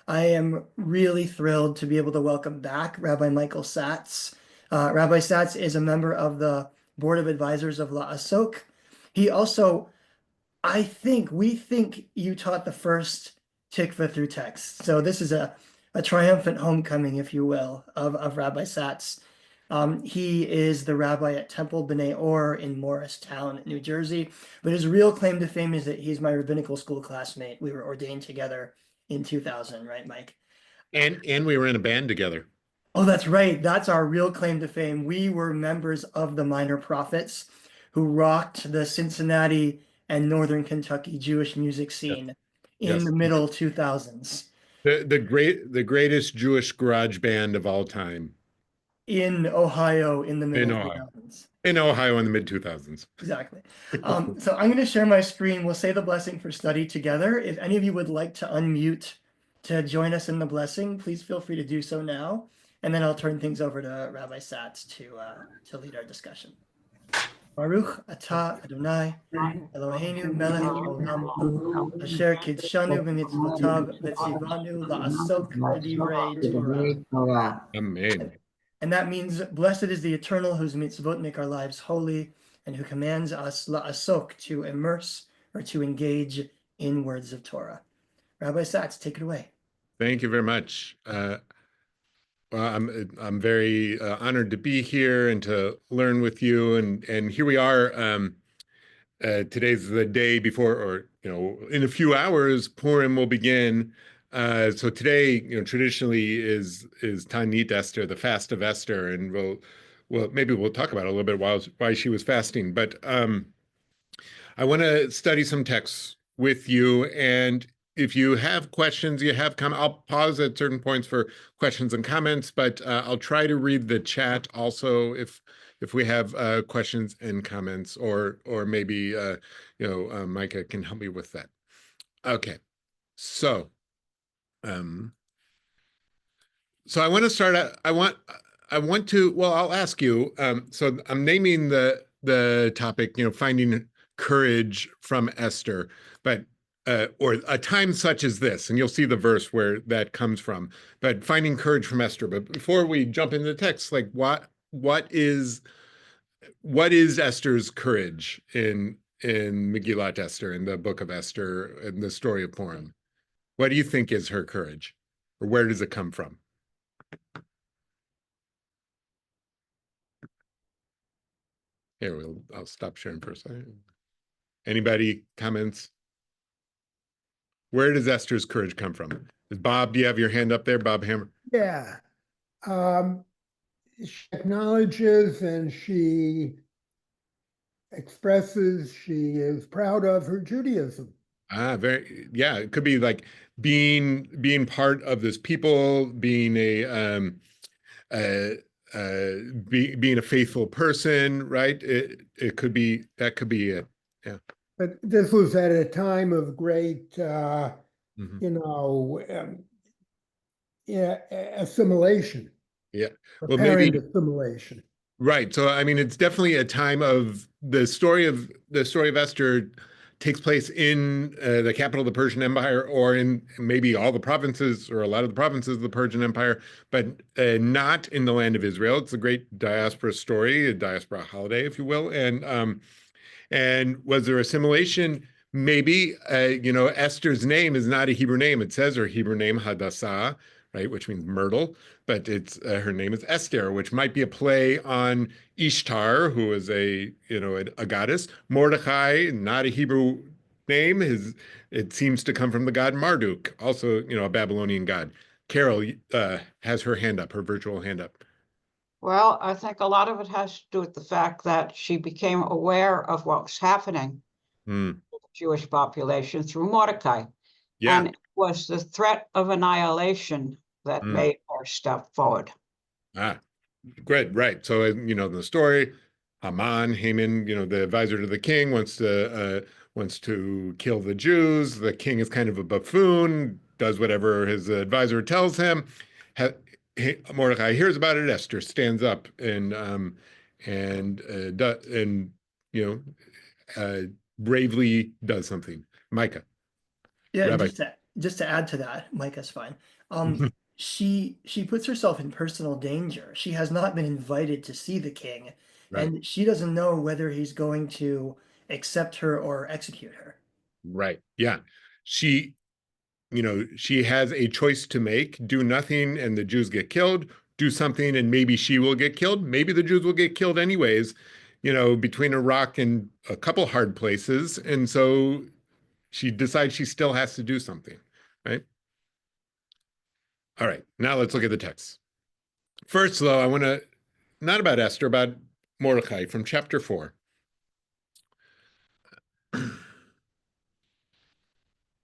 I am really thrilled to be able to welcome back Rabbi Michael Satz. Rabbi Satz is a member of the Board of Advisors of La Asok. He also, we think you taught the first tikva through text. So this is a triumphant homecoming, if you will, of Rabbi Satz. He is the rabbi at Temple B'nai Or in Morristown, New Jersey. But his real claim to fame is that he's my rabbinical school classmate. We were ordained together in 2000, right, Mike? And we were in a band together. Oh, that's right. That's our real claim to fame. We were members of the Minor Prophets who rocked the Cincinnati and Northern Kentucky Jewish music Yes. scene in Yes. the middle 2000s The greatest Jewish garage band of all time in Ohio in the in middle Ohio. 2000s. In Ohio in the mid 2000s. Exactly. So I'm going to share my screen. We'll say the blessing for study together. If any of you would like to unmute to join us in the blessing, please feel free to do so now. And then I'll turn things over to Rabbi Satz to lead our discussion. Baruch atah Adonai Eloheinu melech haolam asher kidshanu b'mitzvotav v'tzivanu la'asok b'divrei Torah. Amen. And that means, blessed is the Eternal whose mitzvot make our lives holy and who commands us la'asok, to immerse or to engage in words of Torah. Rabbi Satz, take it away. Thank you very much. Well, I'm very honored to be here and to learn with you. And here we are. Today's the day before, or in a few hours, Purim will begin. So today, traditionally is Tanit Esther, the fast of Esther, and maybe we'll talk about it a little bit why she was fasting. But I want to study some texts with you, and if you have questions, I'll pause at certain points for questions and comments, but I'll try to read the chat also if we have questions and comments, or maybe Micah can help me with that. Okay, so I want to start. I'll ask you. So I'm naming the topic, finding courage from Esther, but or a time such as this, and you'll see the verse where that comes from. But finding courage from Esther. But before we jump into the text, like what is Esther's courage in Megillat Esther, in the book of Esther, in the story of Purim? What do you think is her courage, or where does it come from? Here, I'll stop sharing for a second. Anybody comments? Where does Esther's courage come from? Bob, do you have your hand up there, Bob Hammer? Yeah. She acknowledges and she expresses she is proud of her Judaism. Yeah. It could be like being part of this people, being being a faithful person, right? That could be it. Yeah. But this was at a time of great, assimilation. Yeah. Well, Apparent assimilation. Right. So, I mean, it's definitely a time of the story of Esther takes place in the capital of the Persian Empire, or in maybe all the provinces or a lot of the provinces of the Persian Empire, but not in the land of Israel. It's a great diaspora story, a diaspora holiday, if you will. And was there assimilation? Maybe. Esther's name is not a Hebrew name. It says her Hebrew name, Hadassah, right, which means myrtle, but it's her name is Esther, which might be a play on Ishtar, who is a goddess. Mordechai, not a Hebrew name. It seems to come from the god Marduk, also a Babylonian god. Carol has her hand up, her virtual hand up. Well, I think a lot of it has to do with the fact that she became aware of what was happening to the Jewish population through Mordecai. Yeah. And it was the threat of annihilation that made her step forward. Good, right. So, the story, Haman, the advisor to the king, wants to kill the Jews. The king is kind of a buffoon, does whatever his advisor tells him. Mordecai hears about it. Esther stands up and bravely does something. Micah. Yeah, Rabbi. just to add to that, Micah's fine. She puts herself in personal danger. She has not been invited to see the king, Right. and she doesn't know whether he's going to accept her or execute her. Right. Yeah. She, she has a choice to make: do nothing and the Jews get killed, do something and maybe she will get killed. Maybe the Jews will get killed anyways, between a rock and a couple hard places. And so she decides she still has to do something, right? All right. Now let's look at the text. First, though, I want to, not about Esther, about Mordecai from chapter 4.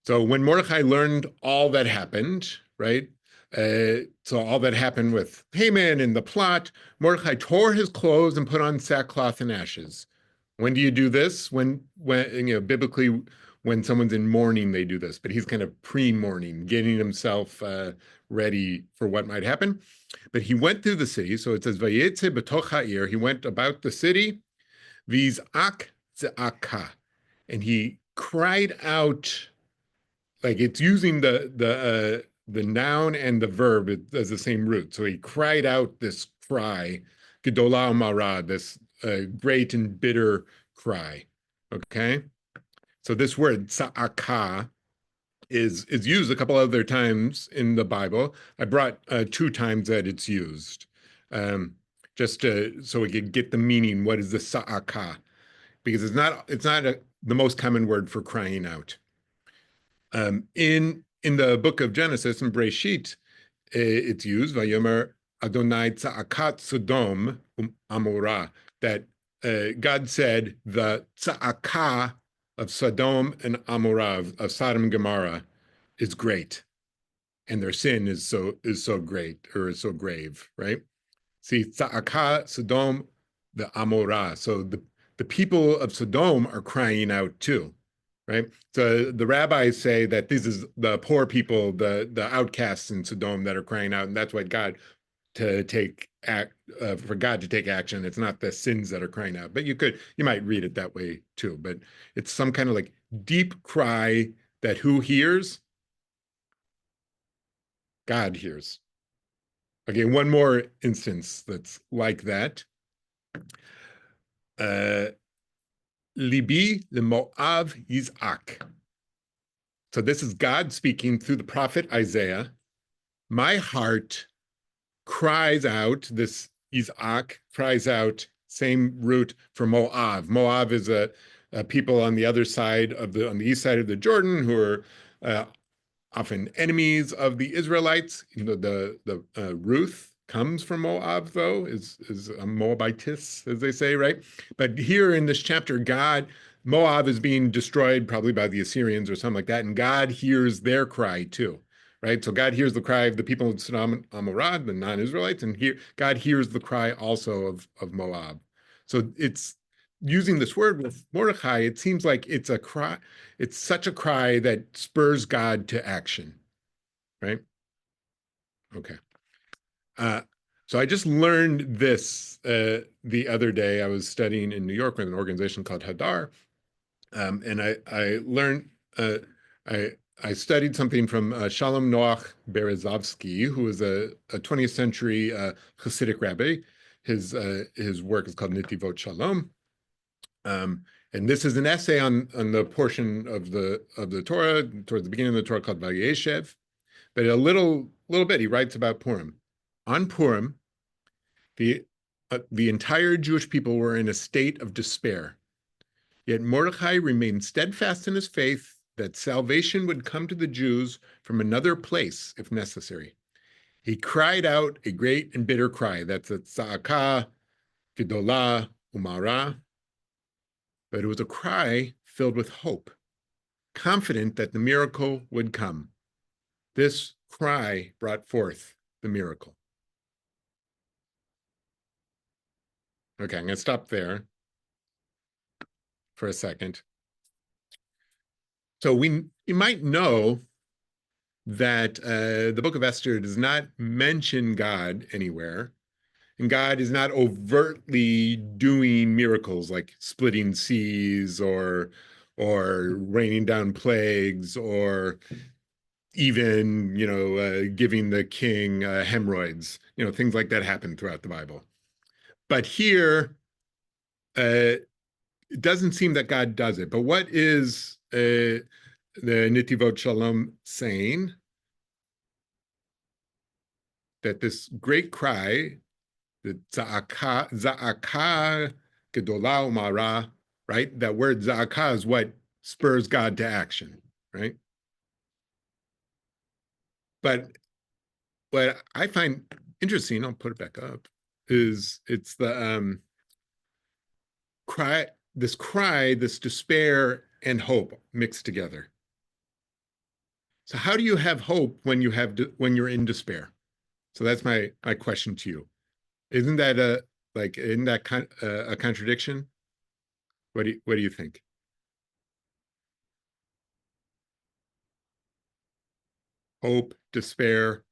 So when Mordecai learned all that happened, right? So all that happened with Haman and the plot, Mordecai tore his clothes and put on sackcloth and ashes. When do you do this? When biblically, when someone's in mourning, they do this, but he's kind of pre-mourning, getting himself ready for what might happen. But he went through the city. So it says, Vayetze b'toch ha'ir. He went about the city, v'z'ak z'aka, and he cried out. Like, it's using the noun and the verb as the same root. So he cried out this cry, Gedolah Mara, this great and bitter cry. Okay, so this word sa'aka is used a couple other times in the Bible. I brought 2 times that it's used, just so we could get the meaning. What is the sa'aka? Because it's not the most common word for crying out. In the book of Genesis, in Breshit, it's used, Vayomer Adonai Tza'akat Sodom Amorah, that God said the Tza'akah of Sodom and Amorah, of Sodom and Gomorrah, is great, and their sin is so great, or is so grave, right? See, Tza'akah Sodom, the Amorah. So the people of Sodom are crying out too. Right. So the rabbis say that this is the poor people, the outcasts in Sodom that are crying out, and that's what God for God to take action. It's not the sins that are crying out, but you might read it that way too. But it's some kind of like deep cry that who hears? God hears. Okay, one more instance that's like that. Libi leMoav Yizak. So this is God speaking through the prophet Isaiah. My heart cries out, this Isaac cries out, same root for Moab. Moab is a people on the other side on the east side of the Jordan who are often enemies of the Israelites. The Ruth comes from Moab, though, is a Moabitess, as they say, right? But here in this chapter, Moab is being destroyed probably by the Assyrians or something like that, and God hears their cry too, right? So God hears the cry of the people of Sodom and Amorah, the non-Israelites, and God hears the cry also of Moab. So it's using this word with Mordecai, it seems like it's a cry. It's such a cry that spurs God to action, right? Okay. So I just learned this the other day. I was studying in New York with an organization called Hadar, and I learned I studied something from Shalom Noach Berezovsky, who was a 20th century Hasidic rabbi. His work is called Nitivot Shalom, and this is an essay on the portion of the Torah towards the beginning of the Torah called Vayeshev. But a little bit he writes about Purim. On Purim, the entire Jewish people were in a state of despair. Yet Mordecai remained steadfast in his faith that salvation would come to the Jews from another place if necessary. He cried out a great and bitter cry. That's a tza'aka, gedolah, umara. But it was a cry filled with hope, confident that the miracle would come. This cry brought forth the miracle. Okay, I'm going to stop there for a second. So you might know that the book of Esther does not mention God anywhere, and God is not overtly doing miracles like splitting seas or raining down plagues or even, giving the king hemorrhoids, things like that happen throughout the Bible. But here, it doesn't seem that God does it. But what is the Nitivot Shalom saying? That this great cry, the za'aka gedolah umara, right? That word za'aka is what spurs God to action, right? But what I find interesting, I'll put it back up, is it's the cry, this despair and hope mixed together. So how do you have hope when you're in despair? So that's my question to you. Isn't that a contradiction? What do you think? Hope, despair.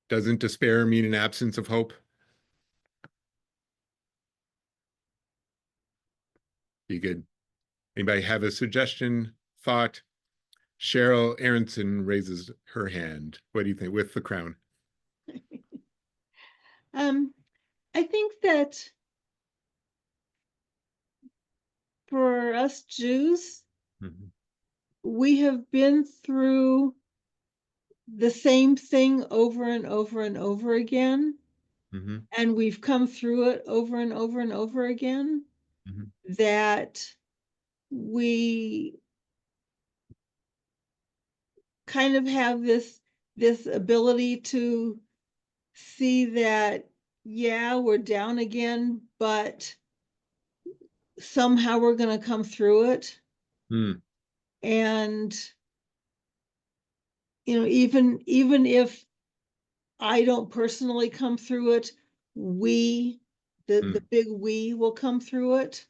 Doesn't despair mean an absence of hope? Be good. Anybody have a suggestion, thought? Cheryl Aronson raises her hand. What do you think? With the crown. I think that for us Jews, we have been through the same thing over and over and over again. And we've come through it over and over and over again, that we kind of have this ability to see that, yeah, we're down again, but somehow we're going to come through it. And even if I don't personally come through it, the big we will come through it.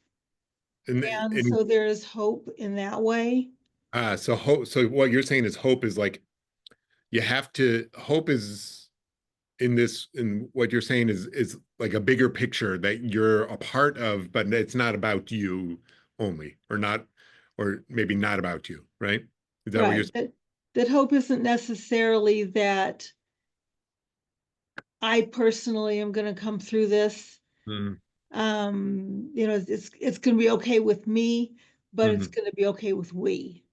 And so there is hope in that way. So hope. So what you're saying is hope is like hope is in what you're saying is like a bigger picture that you're a part of, but it's not about you only, or maybe not about you, right? Is that what you're saying? That hope isn't necessarily that I personally am going to come through this. It's going to be okay with me, but it's going to be okay with we.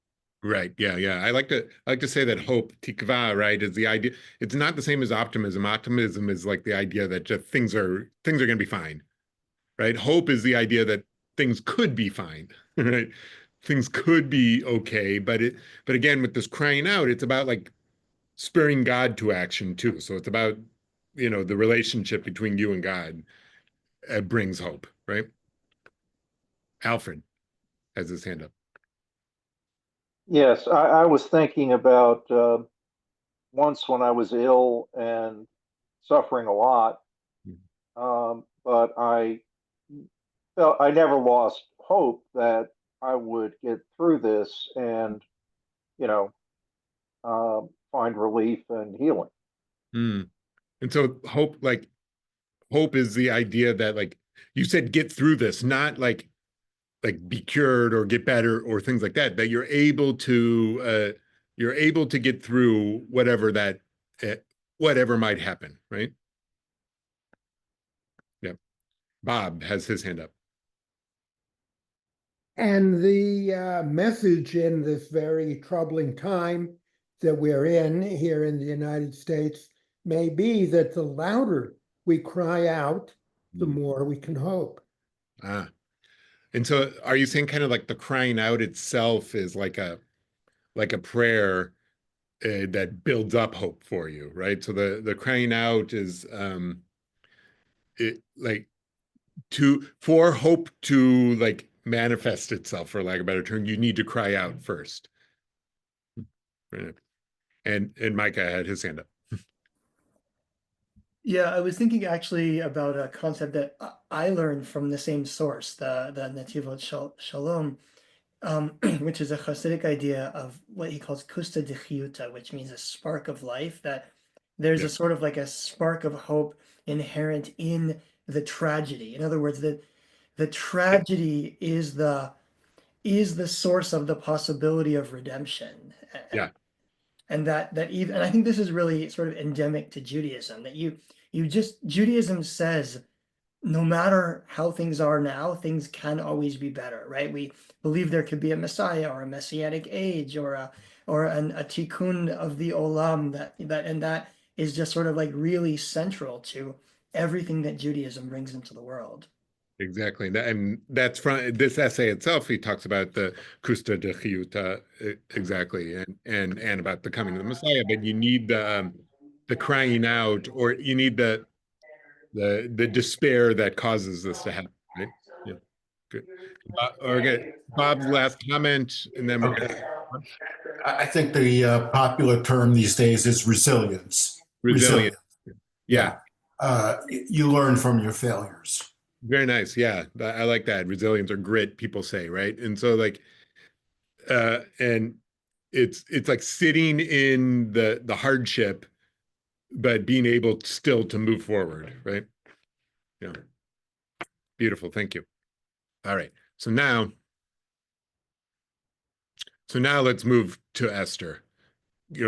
Right. Yeah. I like to say that hope, tikva, right, is the idea. It's not the same as optimism. Optimism is like the idea that just things are going to be fine, right? Hope is the idea that things could be fine, right? Things could be okay, but again, with this crying out, it's about like spurring God to action too. So it's about the relationship between you and God brings hope, right? Alfred has his hand up. Yes, I was thinking about once when I was ill and suffering a lot, but I felt I never lost hope that I would get through this and, find relief and healing. And so hope is the idea that, like you said, get through this, not like be cured or get better or things like that, that you're able to get through whatever might happen, right? Yeah. Bob has his hand up. And the message in this very troubling time that we're in here in the United States may be that the louder we cry out, the more we can hope. And so are you saying kind of like the crying out itself is like a prayer that builds up hope for you, right? So the crying out is for hope to like manifest itself, for lack of a better term, you need to cry out first. Right. And Micah had his hand up. Yeah, I was thinking actually about a concept that I learned from the same source, the Netivot Shalom, which is a Hasidic idea of what he calls kusta d'chiyuta, which means a spark of life, that there's a sort of like a spark of hope inherent in the tragedy. In other words, that the tragedy is the source of the possibility of redemption. Yeah. and that even, and I think this is really sort of endemic to Judaism, that Judaism says no matter how things are now, things can always be better, right? We believe there could be a Messiah or a messianic age or a tikkun of the olam, that is just sort of like really central to everything that Judaism brings into the world. Exactly. And that's from this essay itself. He talks about the Kusta de Chiyuta, exactly, and about the coming of the Messiah. But you need the crying out, or you need the despair that causes this to happen, right? Yeah. Good. Okay. Bob's last comment, and then we're Okay. gonna I think the popular term these days is resilience. resilient. Yeah. You learn from your failures. Very nice. Yeah. I like that. Resilience or grit, people say, right? And so like and it's like sitting in the hardship, but being able still to move forward, right? Yeah. Beautiful. Thank you. All right. So now let's move to Esther.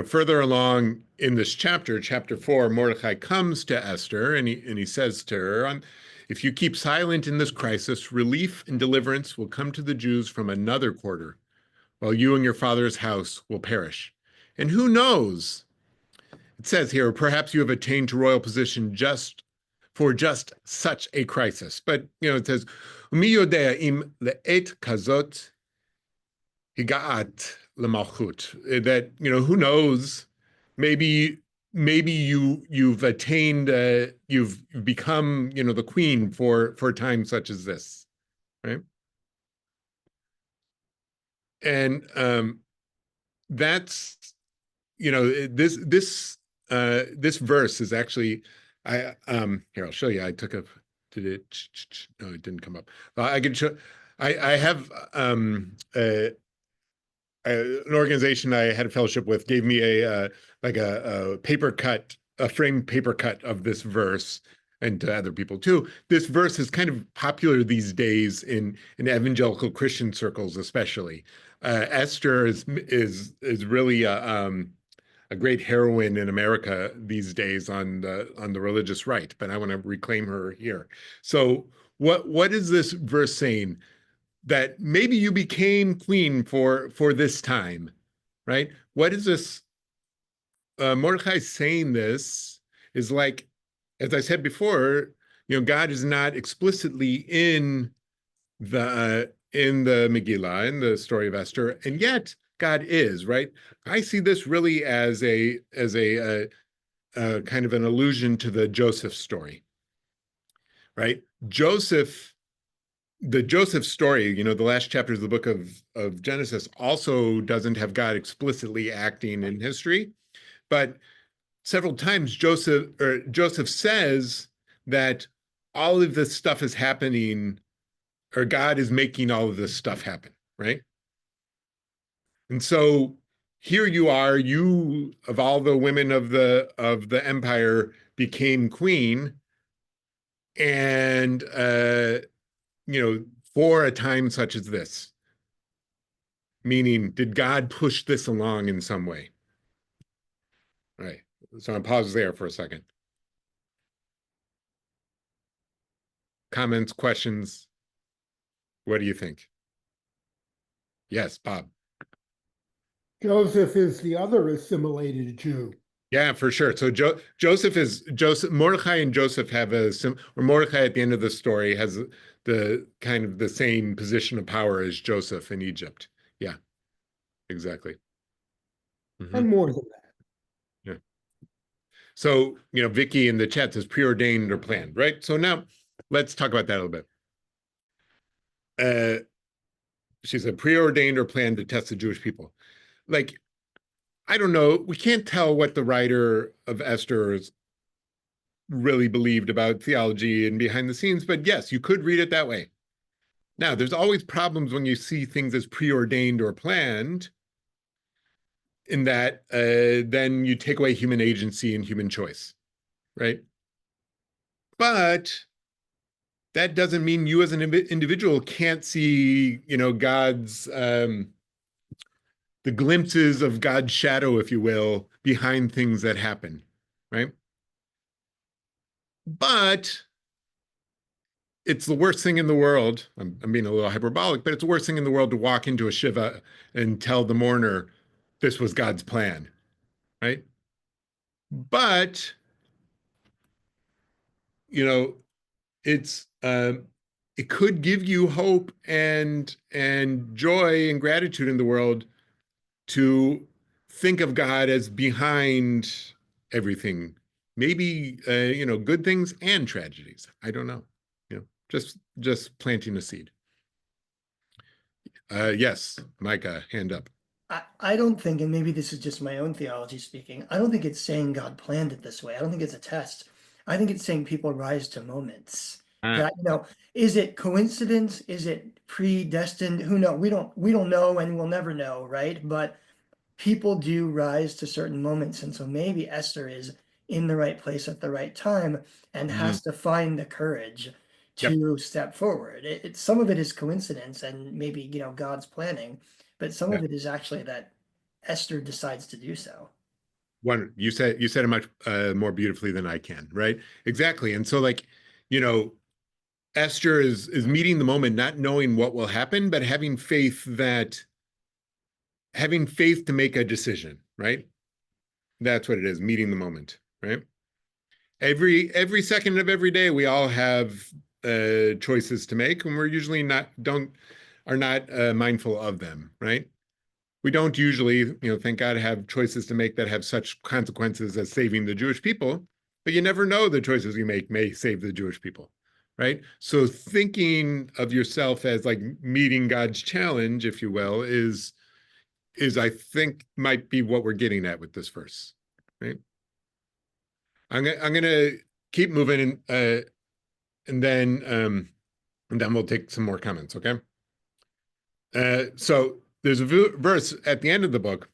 Further along in this chapter, chapter 4, Mordecai comes to Esther and he says to her, if you keep silent in this crisis, relief and deliverance will come to the Jews from another quarter, while you and your father's house will perish. And who knows? It says here, perhaps you have attained to royal position for just such a crisis. But, it says, "Umi yodea im le'et kazot higaat lemalchut," that, who knows, maybe you've attained, you've become, the queen for a time such as this, right? And that's, this verse is actually, here, I'll show you. I took a, did it? No, it didn't come up. I can show, I have an organization I had a fellowship with gave me a paper cut, a framed paper cut of this verse, and to other people too. This verse is kind of popular these days in evangelical Christian circles, especially. Esther is really a great heroine in America these days on the religious right, but I want to reclaim her here. So what is this verse saying? That maybe you became queen for this time, right? What is this? Mordecai saying this is like, as I said before, God is not explicitly in the Megillah, in the story of Esther, and yet God is, right? I see this really as a kind of an allusion to the Joseph story, right? The Joseph story, the last chapter of the book of Genesis, also doesn't have God explicitly acting in history, but several times Joseph says that all of this stuff is happening, or God is making all of this stuff happen, right? And so here you are, you of all the women of the empire became queen, and for a time such as this. Meaning, did God push this along in some way? All right. So I'll pause there for a second. Comments, questions? What do you think? Yes, Bob. Joseph is the other assimilated Jew. Yeah, for sure. So Mordecai and Joseph have or Mordecai at the end of the story has the kind of the same position of power as Joseph in Egypt. Yeah, exactly. Mm-hmm. And more than that. Yeah. So, Vicky in the chat says preordained or planned, right? So now let's talk about that a little bit. She said preordained or planned to test the Jewish people. Like, I don't know. We can't tell what the writer of Esther really believed about theology and behind the scenes, but yes, you could read it that way. Now, there's always problems when you see things as preordained or planned, in that then you take away human agency and human choice, right? But that doesn't mean you as an individual can't see, God's, the the glimpses of God's shadow, if you will, behind things that happen, right? But it's the worst thing in the world. I'm being a little hyperbolic, but it's the worst thing in the world to walk into a shiva and tell the mourner this was God's plan, right? But you know, it could give you hope and joy and gratitude in the world to think of God as behind everything. Maybe good things and tragedies. I don't know. Just planting a seed. Yes, Micah, hand up. I don't think, and maybe this is just my own theology speaking, I don't think it's saying God planned it this way. I don't think it's a test. I think it's saying people rise to moments. That, is it coincidence? Is it predestined? Who knows? We don't know and we'll never know, right? But people do rise to certain moments. And so maybe Esther is in the right place at the right time and has to find the courage to step forward. Some of it is coincidence and maybe, God's planning, but some of it is actually that Esther decides to do so. You said it much more beautifully than I can, right? Exactly. And so Esther is meeting the moment, not knowing what will happen, but having faith to make a decision, right? That's what it is, meeting the moment, right? Every second of every day, we all have choices to make, and we're usually not mindful of them, right? We don't usually, thank God, have choices to make that have such consequences as saving the Jewish people, but you never know the choices you make may save the Jewish people, right? So thinking of yourself as like meeting God's challenge, if you will, is I think might be what we're getting at with this verse, right? I'm gonna keep moving and then we'll take some more comments, okay? So there's a verse at the end of the book.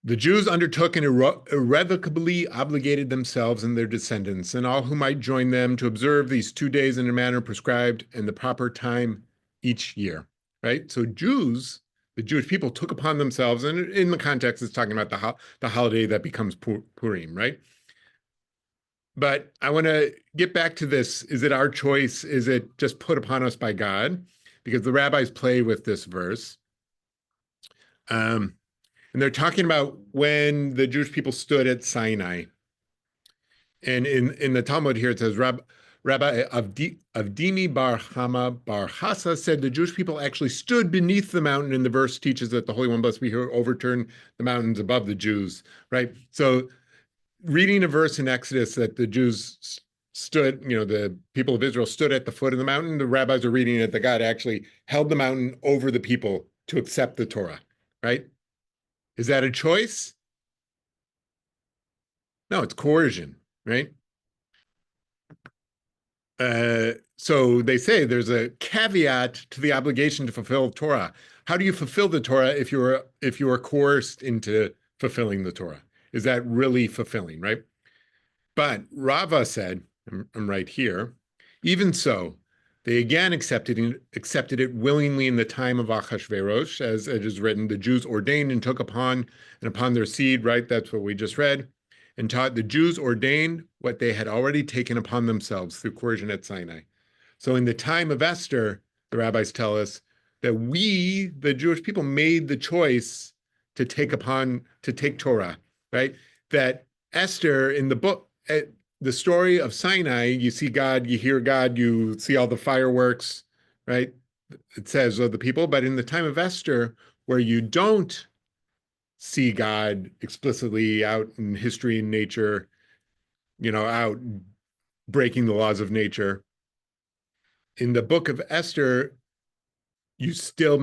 The Jews undertook and irrevocably obligated themselves and their descendants and all who might join them to observe these 2 days in a manner prescribed in the proper time each year, right? So the Jewish people took upon themselves, and in the context, it's talking about the holiday that becomes Purim, right? But I want to get back to this. Is it our choice? Is it just put upon us by God? Because the rabbis play with this verse. And they're talking about when the Jewish people stood at Sinai. And in the Talmud here, it says, Rabbi Avdimi bar Hama bar Hassa said the Jewish people actually stood beneath the mountain, and the verse teaches that the Holy One, blessed be he, overturned the mountains above the Jews, right? So reading a verse in Exodus that the Jews stood, the people of Israel stood at the foot of the mountain, the rabbis are reading it that God actually held the mountain over the people to accept the Torah, right? Is that a choice? No, it's coercion, right? So they say there's a caveat to the obligation to fulfill Torah. How do you fulfill the Torah if you are coerced into fulfilling the Torah? Is that really fulfilling, right? But Rava said, I'm right here, even so, they again accepted it willingly in the time of Achashverosh, as it is written, the Jews ordained and took upon their seed, right? That's what we just read, and taught the Jews ordained what they had already taken upon themselves through coercion at Sinai. So in the time of Esther, the rabbis tell us that we, the Jewish people, made the choice to take Torah, right? That Esther in the book, the story of Sinai, you see God, you hear God, you see all the fireworks, right? It says of the people, but in the time of Esther, where you don't see God explicitly out in history and nature, out breaking the laws of nature, in the book of Esther, you still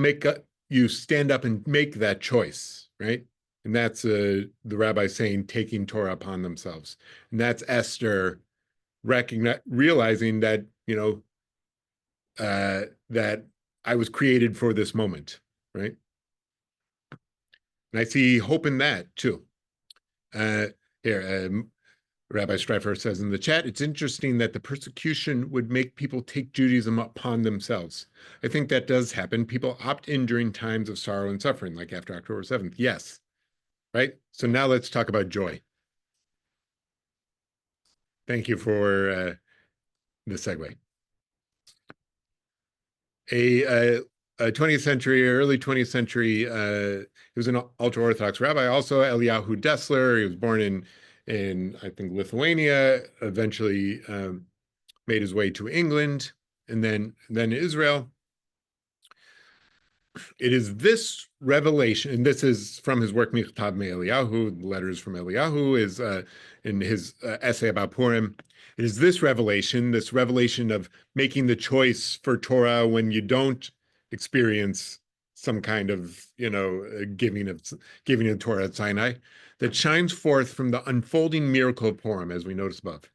you stand up and make that choice, right? And that's the rabbi saying, taking Torah upon themselves. And that's Esther realizing that, that I was created for this moment, right? And I see hope in that too. Here, Rabbi Streifer says in the chat, it's interesting that the persecution would make people take Judaism upon themselves. I think that does happen. People opt in during times of sorrow and suffering, like after October 7th. Yes, right? So now let's talk about joy. Thank you for the segue. A 20th century, early 20th century, he was an ultra-Orthodox rabbi, also Eliyahu Dessler. He was born in I think, Lithuania, eventually made his way to England, and then Israel. It is this revelation, and this is from his work Michtav Eliyahu, Letters from Eliyahu, is in his essay about Purim. It is this revelation of making the choice for Torah when you don't experience some kind of, giving of Torah at Sinai, that shines forth from the unfolding miracle of Purim, as we notice above,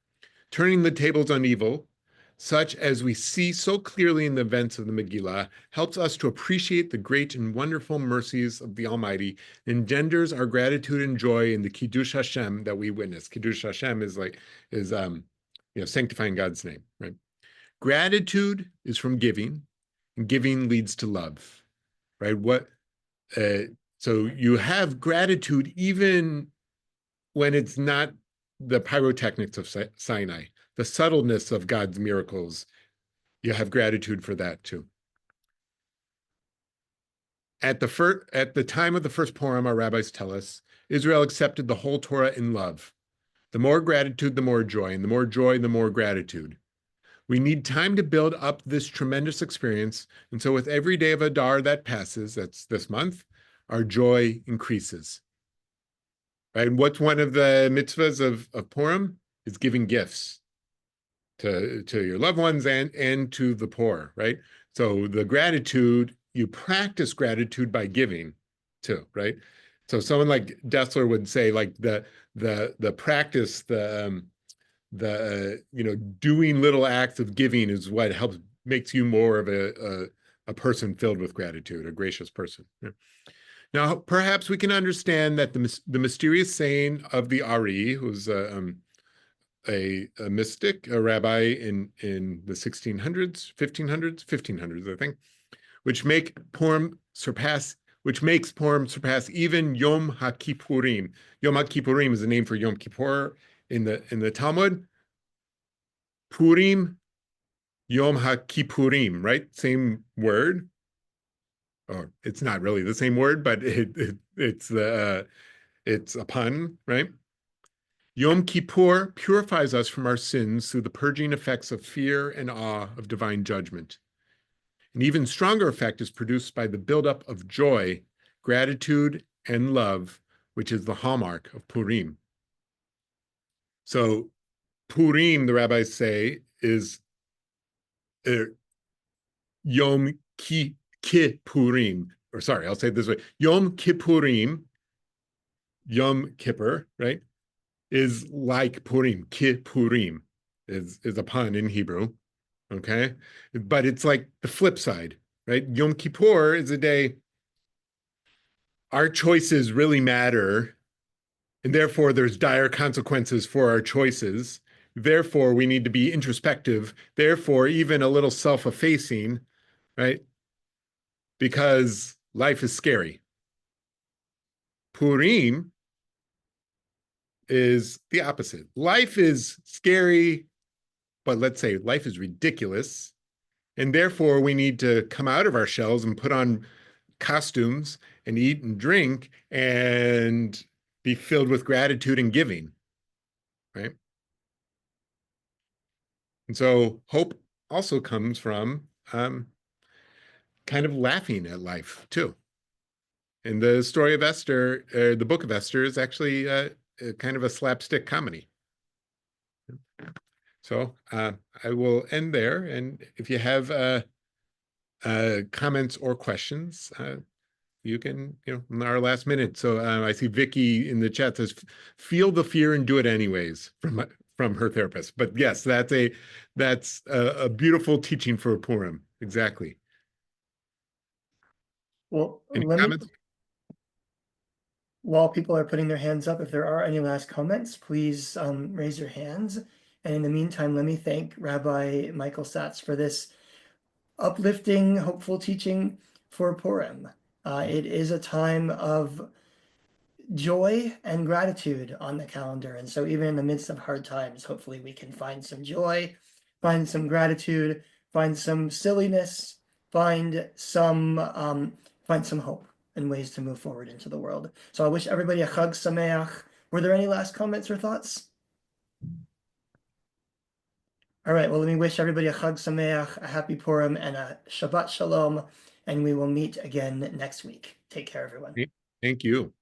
turning the tables on evil, such as we see so clearly in the events of the Megillah, helps us to appreciate the great and wonderful mercies of the Almighty, engenders our gratitude and joy in the Kiddush Hashem that we witness. Kiddush Hashem is sanctifying God's name, right? Gratitude is from giving, and giving leads to love, right? So you have gratitude even when it's not the pyrotechnics of Sinai, the subtleness of God's miracles. You have gratitude for that too. At the time of the first Purim, our rabbis tell us, Israel accepted the whole Torah in love. The more gratitude, the more joy, and the more joy, the more gratitude. We need time to build up this tremendous experience, and so with every day of Adar that passes, that's this month, our joy increases. Right? And what's one of the mitzvahs of Purim? Is giving gifts to your loved ones and to the poor, right? So the gratitude, you practice gratitude by giving too, right? So someone like Dessler would say, like the practice, doing little acts of giving is what makes you more of a person filled with gratitude, a gracious person. Yeah. Now, perhaps we can understand that the mysterious saying of the Ari, who's a mystic, a rabbi in the 1600s, 1500s, I think, which makes Purim surpass even Yom HaKippurim. Yom HaKippurim is the name for Yom Kippur in the Talmud. Purim, Yom HaKippurim, right? Same word. Or it's not really the same word, but it's a pun, right? Yom Kippur purifies us from our sins through the purging effects of fear and awe of divine judgment. An even stronger effect is produced by the buildup of joy, gratitude, and love, which is the hallmark of Purim. So Purim, the rabbis say, is Yom Kippurim, or sorry, I'll say it this way. Yom Kippurim, Yom Kippur, right, is like Purim. Kippurim is a pun in Hebrew, okay? But it's like the flip side, right? Yom Kippur is a day our choices really matter, and therefore there's dire consequences for our choices. Therefore, we need to be introspective. Therefore, even a little self-effacing, right? Because life is scary. Purim is the opposite. Life is scary, but let's say life is ridiculous. And therefore, we need to come out of our shells and put on costumes and eat and drink and be filled with gratitude and giving, right? And so hope also comes from kind of laughing at life too. And the story of Esther, the book of Esther, is actually kind of a slapstick comedy. So I will end there. And if you have comments or questions, you can, in our last minute. So I see Vicky in the chat says, feel the fear and do it anyways from her therapist. But yes, that's a beautiful teaching for Purim. Exactly. Well, Any let comments? while people are putting their hands up, if there are any last comments, please raise your hands. And in the meantime, let me thank Rabbi Michael Satz for this uplifting, hopeful teaching for Purim. It is a time of joy and gratitude on the calendar. And so even in the midst of hard times, hopefully we can find some joy, find some gratitude, find some silliness, find some hope and ways to move forward into the world. So I wish everybody a Chag Sameach. Were there any last comments or thoughts? All right, well, let me wish everybody a Chag Sameach, a happy Purim, and a Shabbat Shalom, and we will meet again next week. Take care, everyone. Thank you.